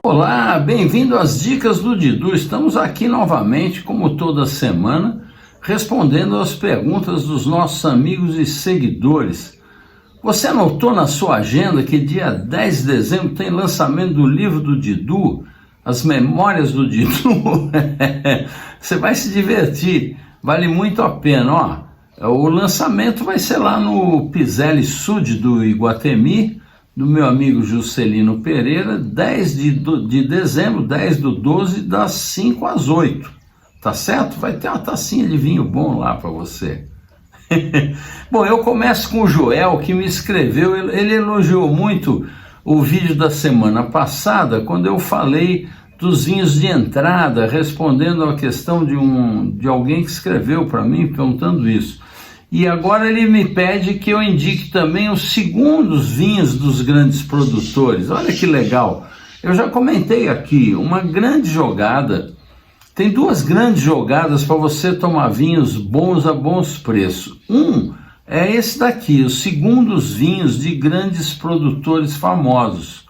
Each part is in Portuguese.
Olá, bem-vindo às Dicas do Didu. Estamos aqui novamente, como toda semana, respondendo às perguntas dos nossos amigos e seguidores. Você anotou na sua agenda que dia 10 de dezembro tem lançamento do livro do Didu, As Memórias do Didu? Você vai se divertir, vale muito a pena. O lançamento vai ser lá no Piselli Sud do Iguatemi, do meu amigo Juscelino Pereira, 10 de dezembro, 10 do 12, das 5 às 8, tá certo? Vai ter uma tacinha de vinho bom lá para você. Bom, eu começo com o Joel, que me escreveu, ele elogiou muito o vídeo da semana passada, quando eu falei dos vinhos de entrada, respondendo a questão de alguém que escreveu para mim, perguntando isso. E agora ele me pede que eu indique também os segundos vinhos dos grandes produtores. Olha que legal, eu já comentei aqui, uma grande jogada, tem duas grandes jogadas para você tomar vinhos bons a bons preços. Um é esse daqui, os segundos vinhos de grandes produtores famosos,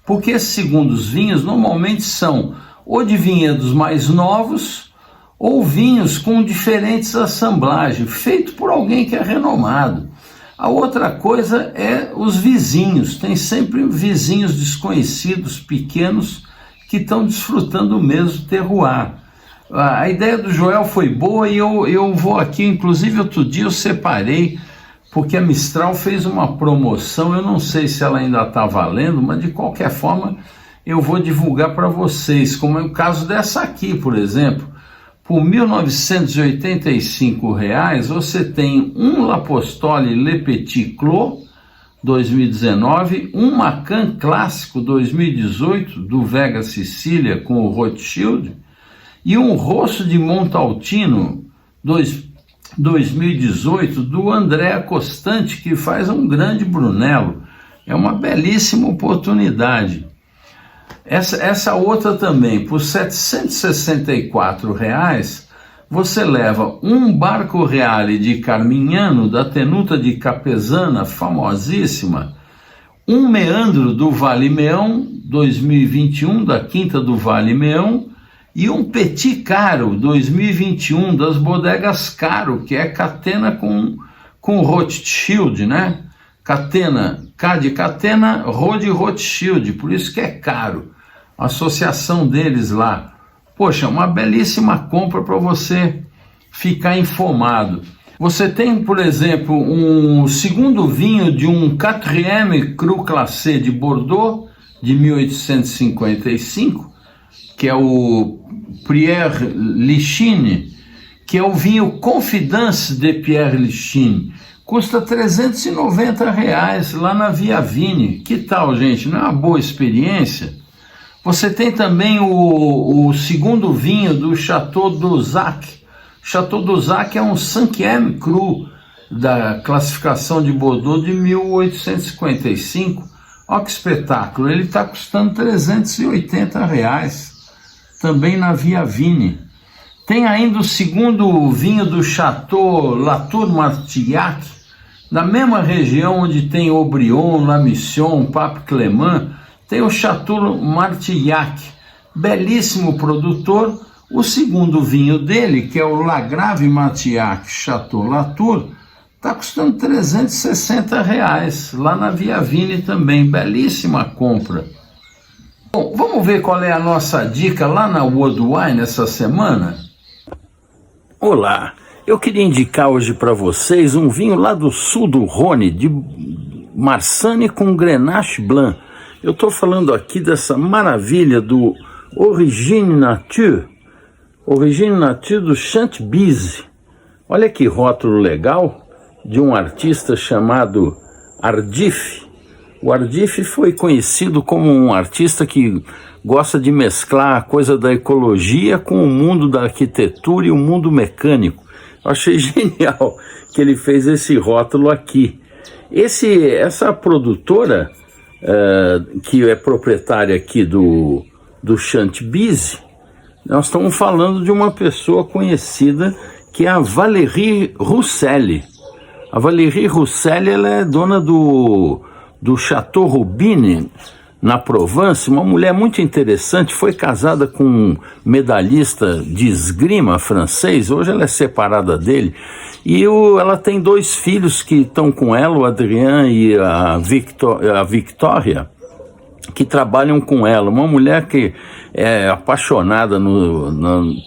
porque esses segundos vinhos normalmente são ou de vinhedos mais novos, ou vinhos com diferentes assemblagens, feito por alguém que é renomado. A outra coisa é os vizinhos, tem sempre vizinhos desconhecidos, pequenos, que estão desfrutando o mesmo terroir. A ideia do Joel foi boa e eu vou aqui, inclusive outro dia eu separei, porque a Mistral fez uma promoção, eu não sei se ela ainda está valendo, mas de qualquer forma eu vou divulgar para vocês, como é o caso dessa aqui, por exemplo. Por R$ 1.985 você tem um L'Apostole Le Petit Clos 2019, um Macán Clássico 2018 do Vega Sicília com o Rothschild e um Rosso de Montaltino 2018 do Andrea Costante, que faz um grande Brunello. É uma belíssima oportunidade. Essa outra também, por R$ 764, você leva um Barco Reale de Carmignano, da Tenuta di Capesana, famosíssima, um Meandro do Vale Meão, 2021, da Quinta do Vale Meão, e um Petit Caro, 2021, das Bodegas Caro, que é catena com Rothschild, né? Catena, K de Catena, Rho de Rothschild, por isso que é caro. A associação deles lá. Poxa, uma belíssima compra para você ficar informado. Você tem, por exemplo, um segundo vinho de um 4e Cru Classé de Bordeaux, de 1855, que é o Pierre Lichine, que é o vinho Confidence de Pierre Lichine. Custa R$ 390 lá na Via Vini. Que tal, gente? Não é uma boa experiência? Você tem também o segundo vinho do Chateau d'Ozac. Chateau d'Ozac é um 5e Cru da classificação de Bordeaux de 1855. Olha que espetáculo, ele está custando R$ 380, também na Via Vini. Tem ainda o segundo vinho do Chateau Latour Martillac, na mesma região onde tem Aubryon, La Mission, Pape Clément, tem o Chateau Martillac, belíssimo produtor. O segundo vinho dele, que é o Lagrave Martillac Chateau Latour, está custando R$ 360, lá na Via Vini também, belíssima compra. Bom, vamos ver qual é a nossa dica lá na World Wine essa semana? Olá, eu queria indicar hoje para vocês um vinho lá do sul do Rhône, de Marsanne com Grenache Blanc. Eu estou falando aqui dessa maravilha do Origine Nature do Chantebise. Olha que rótulo legal, de um artista chamado Ardif. O Ardif foi conhecido como um artista que gosta de mesclar a coisa da ecologia com o mundo da arquitetura e o mundo mecânico. Eu achei genial que ele fez esse rótulo aqui. Essa produtora, que é proprietária aqui do Chantebise, nós estamos falando de uma pessoa conhecida que é a Valérie Roussel. A Valérie Roussel, ela é dona do do Chateau Roubini, na Provence, uma mulher muito interessante, foi casada com um medalhista de esgrima francês, hoje ela é separada dele, e ela tem 2 filhos que estão com ela, o Adrien e a Victoria, que trabalham com ela, uma mulher que é apaixonada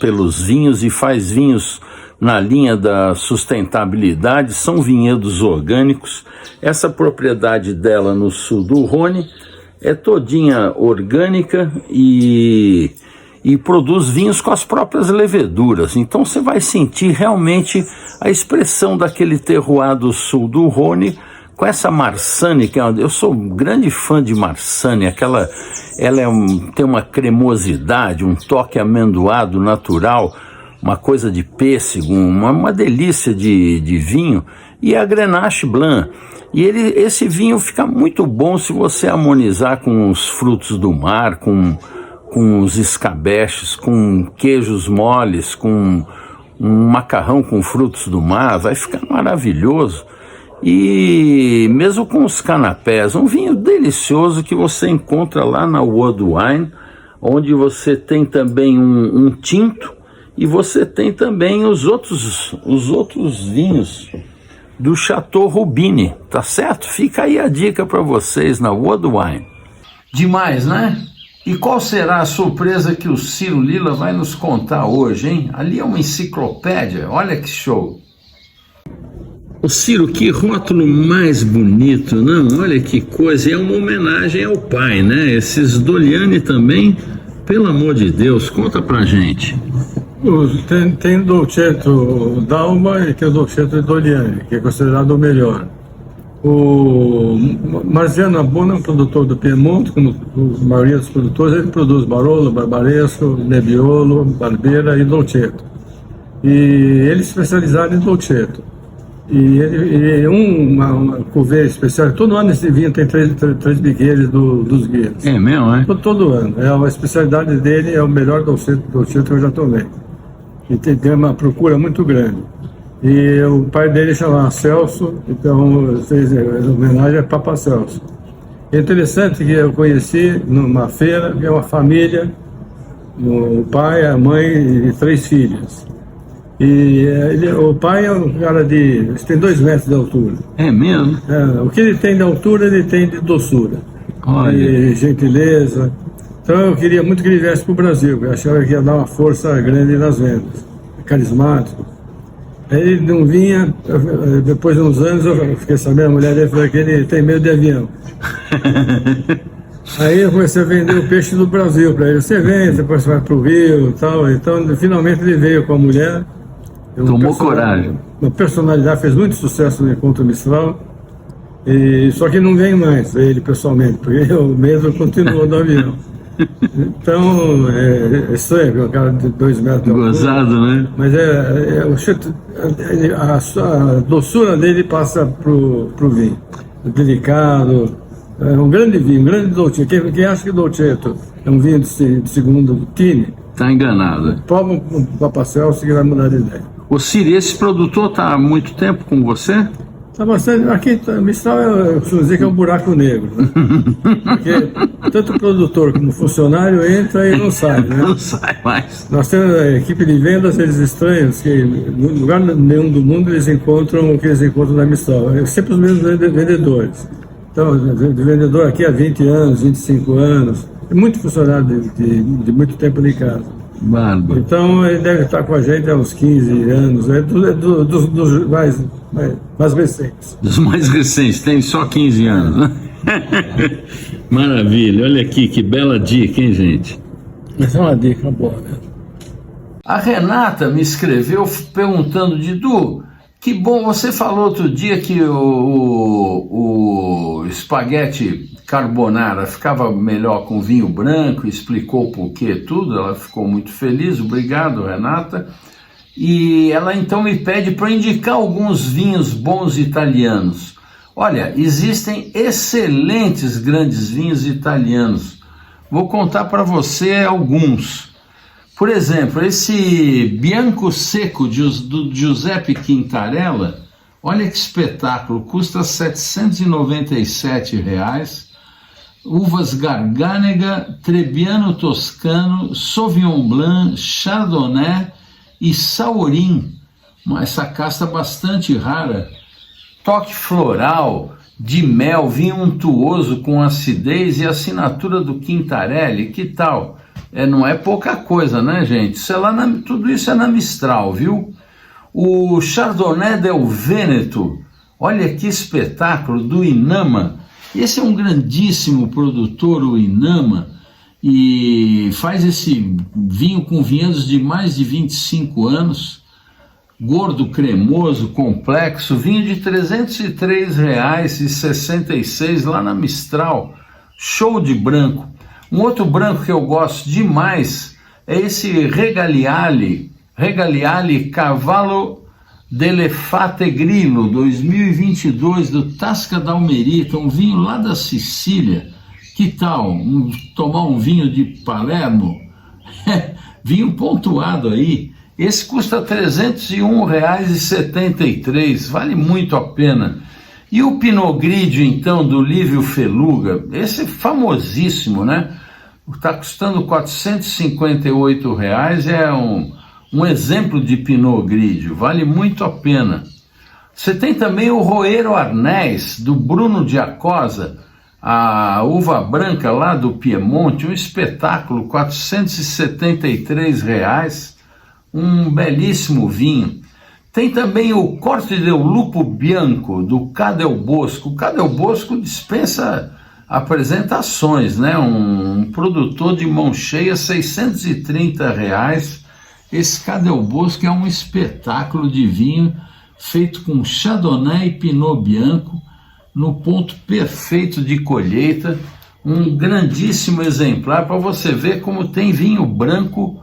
pelos vinhos e faz vinhos na linha da sustentabilidade, são vinhedos orgânicos. Essa propriedade dela no sul do Rhône é todinha orgânica e produz vinhos com as próprias leveduras. Então você vai sentir realmente a expressão daquele terroir do sul do Rhône com essa Marsanne, eu sou um grande fã de Marsanne, ela tem uma cremosidade, um toque amendoado natural, uma coisa de pêssego, uma delícia de vinho, e a Grenache Blanc. E esse vinho fica muito bom se você harmonizar com os frutos do mar, com os escabeches, com queijos moles, com um macarrão com frutos do mar, vai ficar maravilhoso. E mesmo com os canapés, um vinho delicioso que você encontra lá na World Wine, onde você tem também um tinto e você tem também os outros vinhos do Chateau Roubini, tá certo? Fica aí a dica para vocês na World Wine. Demais, né? E qual será a surpresa que o Ciro Lilla vai nos contar hoje, hein? Ali é uma enciclopédia, olha que show! Ô Ciro, que rótulo mais bonito, não? Olha que coisa, é uma homenagem ao pai, né? Esses Doliani também, pelo amor de Deus, conta pra gente. Tem Dolcetto d'Alba e tem o Dolcetto Doliani, que é considerado o melhor. O Marziano Abona é um produtor do Piemonte, como a maioria dos produtores, ele produz Barolo, Barbaresco, Nebbiolo, Barbera e Dolcetto. E ele é especializado em Dolcetto. E uma cuvée especial, todo ano esse vinho tem três biqueiros dos guias. É mesmo, é? Todo ano. A especialidade dele é o melhor Dolcetto que eu já tomei. E tem uma procura muito grande. E o pai dele chamava Celso, então fez homenagem a Papa Celso. É interessante que eu conheci numa feira, que é uma família, o pai, a mãe e 3 filhas. E o pai é um cara tem 2 metros de altura. É mesmo? O que ele tem de altura, ele tem de doçura. Olha. E gentileza. Então eu queria muito que ele viesse para o Brasil, porque eu achava que ia dar uma força grande nas vendas. Carismático. Aí ele não vinha, depois de uns anos eu fiquei sabendo, a mulher dele falou que ele tem medo de avião. Aí eu comecei a vender o peixe do Brasil para ele. Você vem, depois você vai para o Rio e tal. Então, finalmente ele veio com a mulher. Tomou coragem. Uma personalidade, fez muito sucesso no Encontro Mistral. Só que não vem mais, ele pessoalmente, porque o medo continuou do avião. Então, é estranho, um cara de 2 metros de altura. Gozado, né? Mas a doçura dele passa pro vinho. É delicado, é um grande vinho, um grande Dolcetto. Quem acha que Dolcetto é um vinho de segundo Tine, tá enganado. prova um Papa Celso que vai mudar de ideia. Ô Ciro, esse produtor tá há muito tempo com você? Tá bastante. Aqui, Mistral, eu costumo dizer que é um buraco negro, né? Porque tanto o produtor como o funcionário entra e não sai, né? Não sai mais. Nós temos a equipe de vendas, eles estranhos, que em lugar nenhum do mundo eles encontram o que eles encontram na Mistral. É sempre os mesmos vendedores. Então, de vendedor aqui há 20 anos, 25 anos, é muito funcionário de muito tempo de casa. Bárbaro. Então, ele deve estar com a gente há uns 15 anos, dos mais recentes. Dos mais recentes, tem só 15 anos, né? Maravilha, olha aqui, que bela dica, hein, gente? Essa é uma dica boa, né? A Renata me escreveu perguntando, Didu, que bom, você falou outro dia que o espaguete carbonara ficava melhor com vinho branco, explicou o porquê tudo, ela ficou muito feliz, obrigado, Renata. E ela então me pede para indicar alguns vinhos bons italianos. Olha, existem excelentes grandes vinhos italianos. Vou contar para você alguns. Por exemplo, esse Bianco Secco do Giuseppe Quintarella, Olha que espetáculo, custa R$ 797. Uvas Garganega, Trebbiano Toscano, Sauvignon Blanc, Chardonnay e Saurin. Essa casta bastante rara. Toque floral, de mel, vinho untuoso com acidez e assinatura do Quintarelli. Que tal? Não é pouca coisa, né, gente? Tudo isso é na Mistral, viu? O Chardonnay del Veneto, olha que espetáculo, do Inama. Esse é um grandíssimo produtor, o Inama, e faz esse vinho com vinhedos de mais de 25 anos, gordo, cremoso, complexo, vinho de R$ 303,66 lá na Mistral, show de branco. Um outro branco que eu gosto demais é esse Regaliale Cavallo dell'Elefante Grillo 2022 do Tasca d'Almerica, um vinho lá da Sicília. Que tal tomar um vinho de Palermo? Vinho pontuado aí. Esse custa R$ 301,73, vale muito a pena. E o Pinot Grigio, então, do Lívio Feluga, esse é famosíssimo, né? Está custando R$ 458, é um exemplo de Pinot Grigio, vale muito a pena. Você tem também o Roero Arnés, do Bruno Giacosa, a uva branca lá do Piemonte, um espetáculo, R$ 473, um belíssimo vinho. Tem também o Corte del Lupo Bianco, do Ca del Bosco. O Ca del Bosco dispensa apresentações, né? Um produtor de mão cheia, R$ 630. Esse Ca del Bosco é um espetáculo de vinho feito com Chardonnay e Pinot Bianco no ponto perfeito de colheita, um grandíssimo exemplar para você ver como tem vinho branco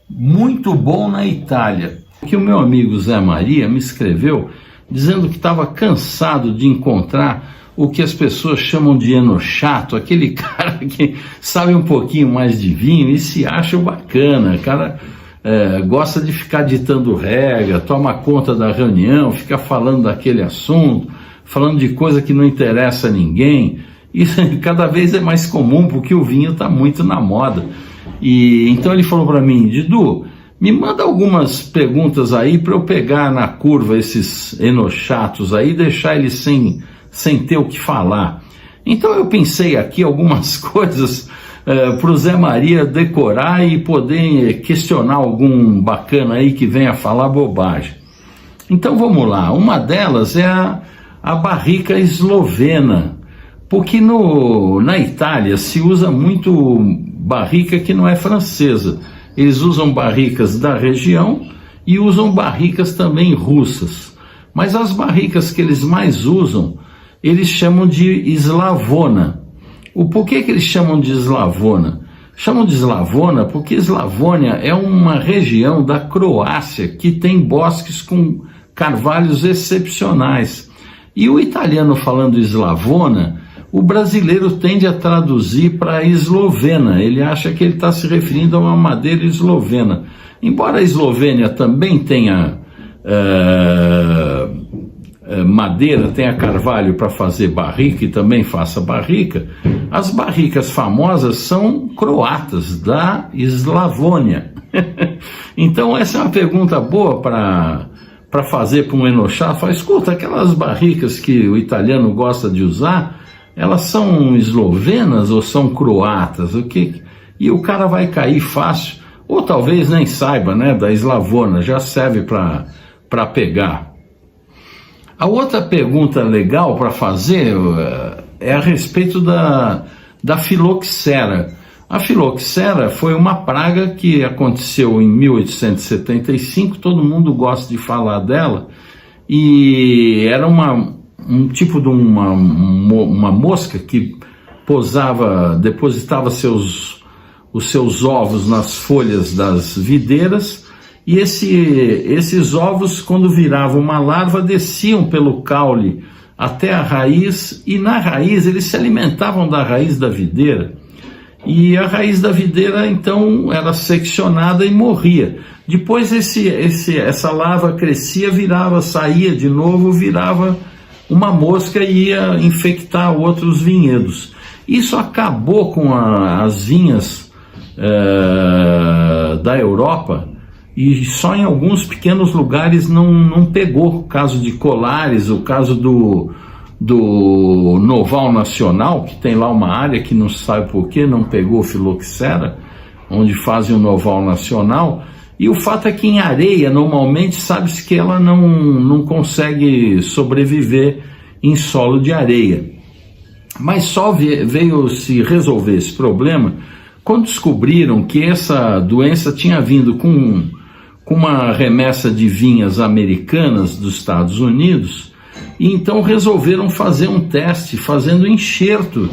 muito bom na Itália. Que o meu amigo Zé Maria me escreveu dizendo que estava cansado de encontrar o que as pessoas chamam de enochato, aquele cara que sabe um pouquinho mais de vinho e se acha bacana, cara. Gosta de ficar ditando regra, toma conta da reunião, fica falando daquele assunto, falando de coisa que não interessa a ninguém. Isso cada vez é mais comum porque o vinho está muito na moda. E então ele falou para mim: Didu, me manda algumas perguntas aí para eu pegar na curva esses enochatos aí e deixar eles sem ter o que falar. Então eu pensei aqui algumas coisas para o Zé Maria decorar e poder questionar algum bacana aí que venha falar bobagem. Então vamos lá, uma delas é a barrica eslovena, porque na Itália se usa muito barrica que não é francesa, eles usam barricas da região e usam barricas também russas, mas as barricas que eles mais usam, eles chamam de Slavona. Por que eles chamam de Slavona? Chamam de Slavona porque Slavônia é uma região da Croácia que tem bosques com carvalhos excepcionais. E o italiano falando Slavona, o brasileiro tende a traduzir para eslovena. Ele acha que ele está se referindo a uma madeira eslovena. Embora a Eslovênia também tenha madeira, tenha carvalho para fazer barrica e também faça barrica, as barricas famosas são croatas, da Eslavônia. Então essa é uma pergunta boa para fazer para um enochato. Fala: escuta, aquelas barricas que o italiano gosta de usar, elas são eslovenas ou são croatas? O que? E o cara vai cair fácil, ou talvez nem saiba, né, da Slavona, já serve para pegar. A outra pergunta legal para fazer é a respeito da filoxera. A filoxera foi uma praga que aconteceu em 1875, todo mundo gosta de falar dela, e era um tipo de uma mosca que depositava os seus ovos nas folhas das videiras, e esses ovos, quando viravam uma larva, desciam pelo caule até a raiz, e na raiz eles se alimentavam da raiz da videira, e a raiz da videira então era seccionada e morria. Depois essa larva crescia, saía de novo, virava uma mosca e ia infectar outros vinhedos. Isso acabou com as vinhas da Europa, e só em alguns pequenos lugares não pegou. O caso de Colares, o caso do Noval Nacional, que tem lá uma área que não sabe por que não pegou filoxera, onde fazem o Noval Nacional. E o fato é que em areia, normalmente, sabe-se que ela não consegue sobreviver em solo de areia. Mas só veio se resolver esse problema quando descobriram que essa doença tinha vindo com uma remessa de vinhas americanas dos Estados Unidos, e então resolveram fazer um teste fazendo enxerto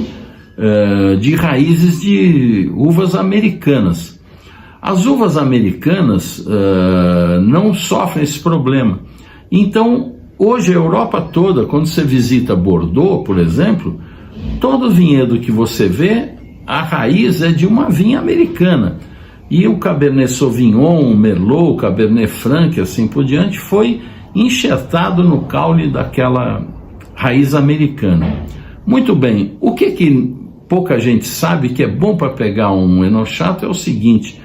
de raízes de uvas americanas. As uvas americanas não sofrem esse problema. Então, hoje a Europa toda, quando você visita Bordeaux, por exemplo, todo vinhedo que você vê, a raiz é de uma vinha americana. E o Cabernet Sauvignon, o Merlot, o Cabernet Franc, assim por diante, foi enxertado no caule daquela raiz americana. Muito bem, o que pouca gente sabe que é bom para pegar um enochato é o seguinte: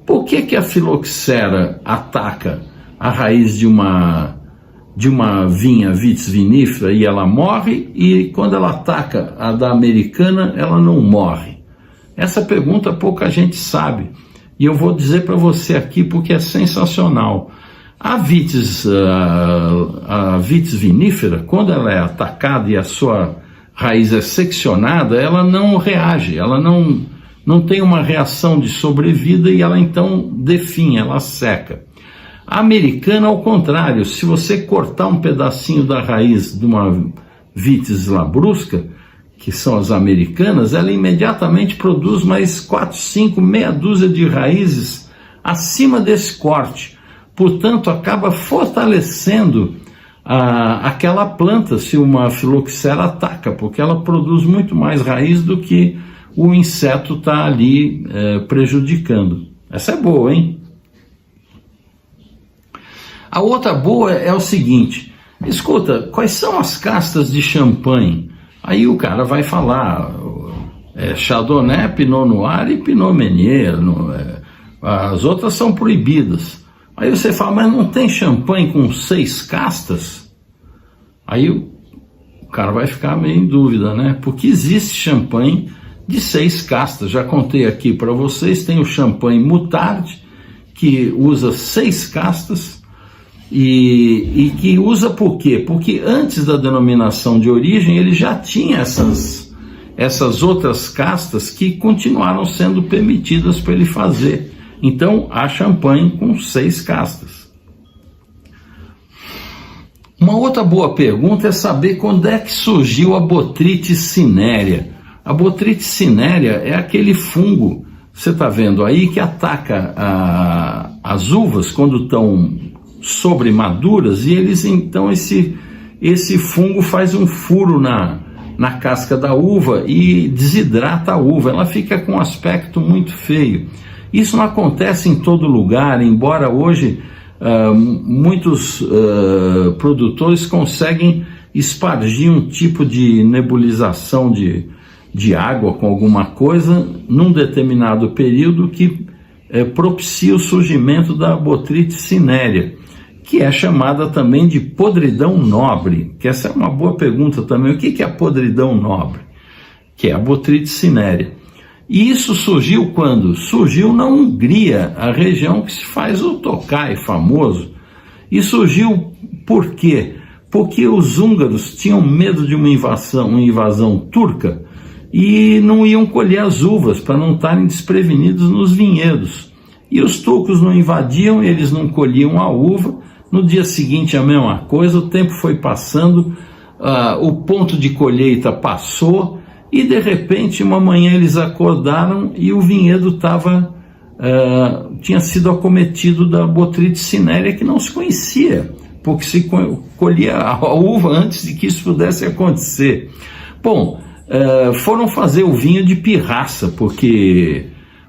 por que a filoxera ataca a raiz de uma vinha vitis vinífera e ela morre, e quando ela ataca a da americana ela não morre? Essa pergunta pouca gente sabe, e eu vou dizer para você aqui porque é sensacional. A vitis vinífera, quando ela é atacada e a sua raiz é seccionada, ela não reage, ela não tem uma reação de sobrevida, e ela então definha, ela seca. A americana, ao contrário, se você cortar um pedacinho da raiz de uma vitis labrusca, que são as americanas, ela imediatamente produz mais 4, 5, meia dúzia de raízes acima desse corte. Portanto, acaba fortalecendo aquela planta se uma filoxera ataca, porque ela produz muito mais raiz do que o inseto está ali prejudicando. Essa é boa, hein? A outra boa é o seguinte: escuta, quais são as castas de champanhe? Aí o cara vai falar Chardonnay, Pinot Noir e Pinot Meunier, as outras são proibidas. Aí você fala, mas não tem champanhe com 6 castas? Aí o cara vai ficar meio em dúvida, né? Porque existe champanhe de 6 castas. Já contei aqui para vocês, tem o champanhe Moutarde, que usa 6 castas, e que usa por quê? Porque antes da denominação de origem ele já tinha essas outras castas que continuaram sendo permitidas para ele fazer. Então há champanhe com 6 castas. Uma outra boa pergunta é saber quando é que surgiu a Botrytis cinerea. A Botrytis cinerea é aquele fungo, você está vendo aí, que ataca as uvas quando estão sobremaduras, e eles então esse fungo faz um furo na casca da uva e desidrata a uva, ela fica com um aspecto muito feio. Isso não acontece em todo lugar, embora hoje muitos produtores conseguem espargir um tipo de nebulização de água com alguma coisa num determinado período que propicia o surgimento da Botrytis cinerea, que é chamada também de podridão nobre, que essa é uma boa pergunta também. O que é a podridão nobre? Que é a Botrytis cinerea. E isso surgiu quando? Surgiu na Hungria, a região que se faz o Tokaj famoso. E surgiu por quê? Porque os húngaros tinham medo de uma invasão turca e não iam colher as uvas para não estarem desprevenidos nos vinhedos. E os turcos não invadiam, eles não colhiam a uva. No dia seguinte a mesma coisa, o tempo foi passando, o ponto de colheita passou, e de repente uma manhã eles acordaram e o vinhedo tinha sido acometido da Botrytis cinerea, que não se conhecia, porque se colhia a uva antes de que isso pudesse acontecer. Bom, foram fazer o vinho de pirraça, porque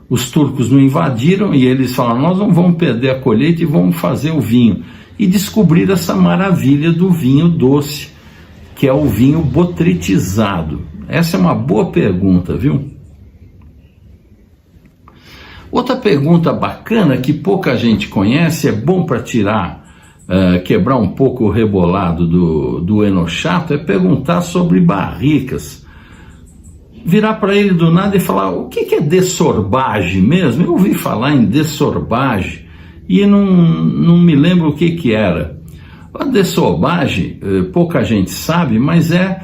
os turcos não invadiram e eles falaram, nós não vamos perder a colheita e vamos fazer o vinho. E descobriram essa maravilha do vinho doce, que é o vinho botrytizado. Essa é uma boa pergunta, viu? Outra pergunta bacana que pouca gente conhece, é bom para quebrar um pouco o rebolado do enochato, é perguntar sobre barricas. Virar para ele do nada e falar, o que é dessorbage mesmo? Eu ouvi falar em dessorbage e não me lembro o que era. A dessorbage, pouca gente sabe, mas é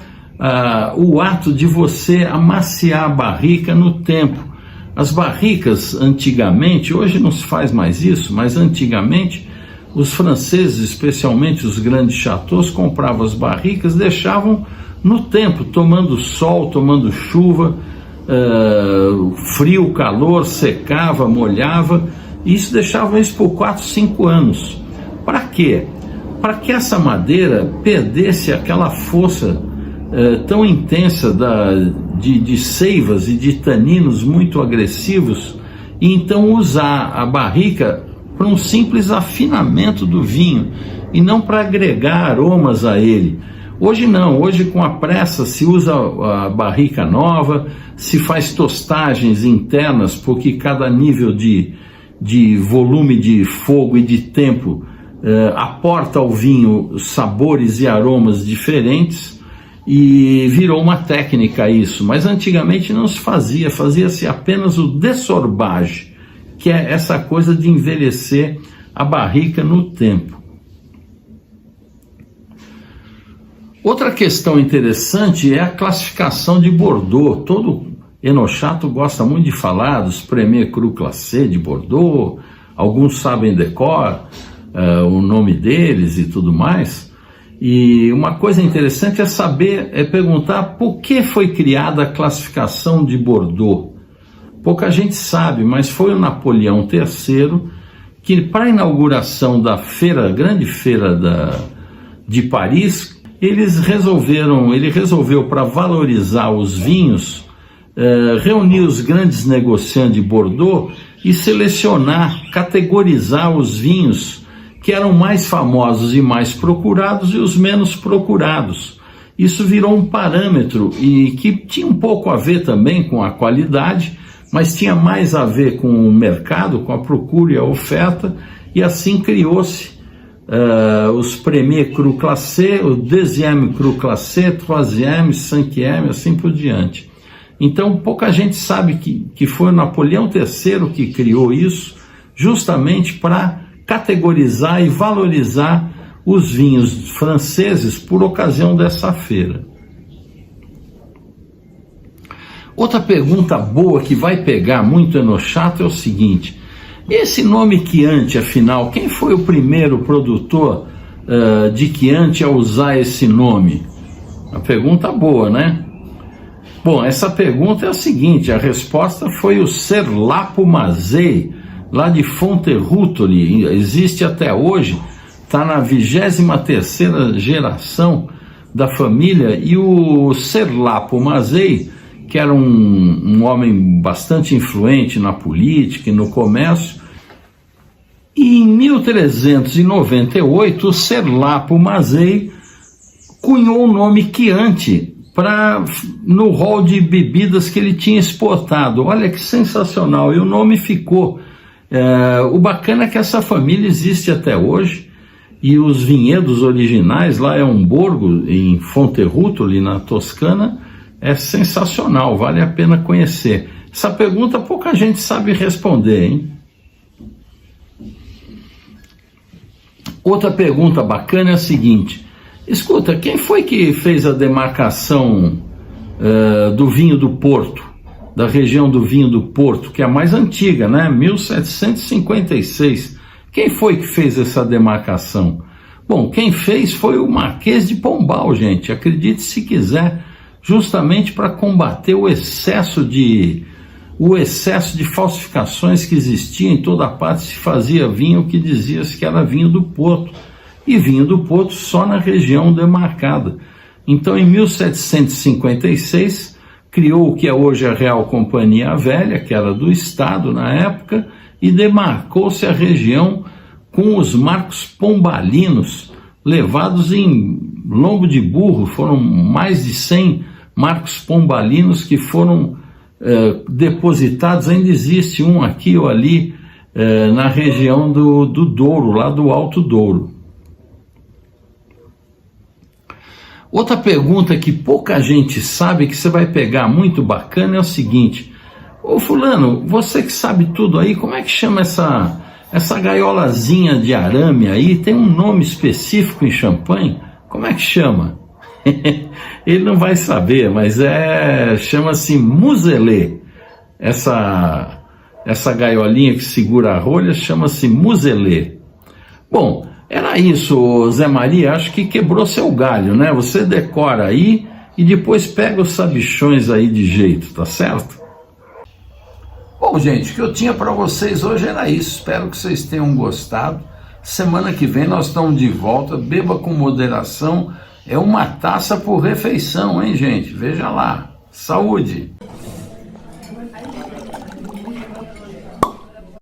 o ato de você amaciar a barrica no tempo. As barricas antigamente, hoje não se faz mais isso, mas antigamente os franceses, especialmente os grandes chateaus, compravam as barricas, deixavam no tempo, tomando sol, tomando chuva, frio, calor, secava, molhava, e isso deixava isso por 4, 5 anos. Para quê? Para que essa madeira perdesse aquela força tão intensa de seivas e de taninos muito agressivos, e então usar a barrica para um simples afinamento do vinho e não para agregar aromas a ele. Hoje não, hoje com a pressa se usa a barrica nova, se faz tostagens internas, porque cada nível de volume de fogo e de tempo aporta ao vinho sabores e aromas diferentes, e virou uma técnica isso, mas antigamente não se fazia, fazia-se apenas o dessorbage, que é essa coisa de envelhecer a barrica no tempo. Outra questão interessante é a classificação de Bordeaux. Todo enochato gosta muito de falar dos Premier Cru Classé de Bordeaux, alguns sabem de cor o nome deles e tudo mais. E uma coisa interessante é perguntar por que foi criada a classificação de Bordeaux. Pouca gente sabe, mas foi o Napoleão III que, para a inauguração da grande feira de Paris, ele resolveu, para valorizar os vinhos, reunir os grandes negociantes de Bordeaux e selecionar, categorizar os vinhos que eram mais famosos e mais procurados e os menos procurados. Isso virou um parâmetro e que tinha um pouco a ver também com a qualidade, mas tinha mais a ver com o mercado, com a procura e a oferta, e assim criou-se os Premier Cru Classé, o Deuxième Cru Classé, Troisième, Cinquième, assim por diante. Então pouca gente sabe que foi o Napoleão III que criou isso, justamente para categorizar e valorizar os vinhos franceses por ocasião dessa feira. Outra pergunta boa que vai pegar muito enochato é o seguinte: esse nome Chianti, afinal, quem foi o primeiro produtor de Chianti a usar esse nome? Uma pergunta boa, né? Bom, essa pergunta é a seguinte: a resposta foi o Ser Lapo Masei, lá de Fonterrutoli, existe até hoje, está na 23ª geração da família, e o Ser Lapo Masei, que era um homem bastante influente na política e no comércio, e em 1398 o Ser Lapo Masei cunhou o nome Chianti no rol de bebidas que ele tinha exportado. Olha que sensacional, e o nome ficou. O bacana é que essa família existe até hoje, e os vinhedos originais, lá é um borgo em Fonterrutoli, na Toscana, é sensacional, vale a pena conhecer. Essa pergunta pouca gente sabe responder, hein? Outra pergunta bacana é a seguinte: escuta, quem foi que fez a demarcação do vinho do Porto, da região do vinho do Porto, que é a mais antiga, né? 1756. Quem foi que fez essa demarcação? Bom, quem fez foi o Marquês de Pombal, gente, acredite se quiser, justamente para combater o excesso de falsificações que existia em toda parte. Se fazia vinho que dizia-se que era vinho do Porto, e vinho do Porto só na região demarcada. Então, em 1756, criou o que é hoje a Real Companhia Velha, que era do Estado na época, e demarcou-se a região com os marcos pombalinos, levados em lombo de burro. Foram mais de 100 marcos pombalinos que foram depositados. Ainda existe um aqui ou ali na região do Douro, lá do Alto Douro. Outra pergunta que pouca gente sabe, que você vai pegar muito bacana, é o seguinte: ô fulano, você que sabe tudo aí, como é que chama essa gaiolazinha de arame aí? Tem um nome específico em Champagne? Como é que chama? Ele não vai saber, mas chama-se muselê. Essa gaiolinha que segura a rolha chama-se muselê. Bom, era isso, Zé Maria. Acho que quebrou seu galho, né? Você decora aí e depois pega os sabichões aí de jeito, tá certo? Bom, gente, o que eu tinha para vocês hoje era isso. Espero que vocês tenham gostado. Semana que vem nós estamos de volta. Beba com moderação. É uma taça por refeição, hein, gente? Veja lá. Saúde!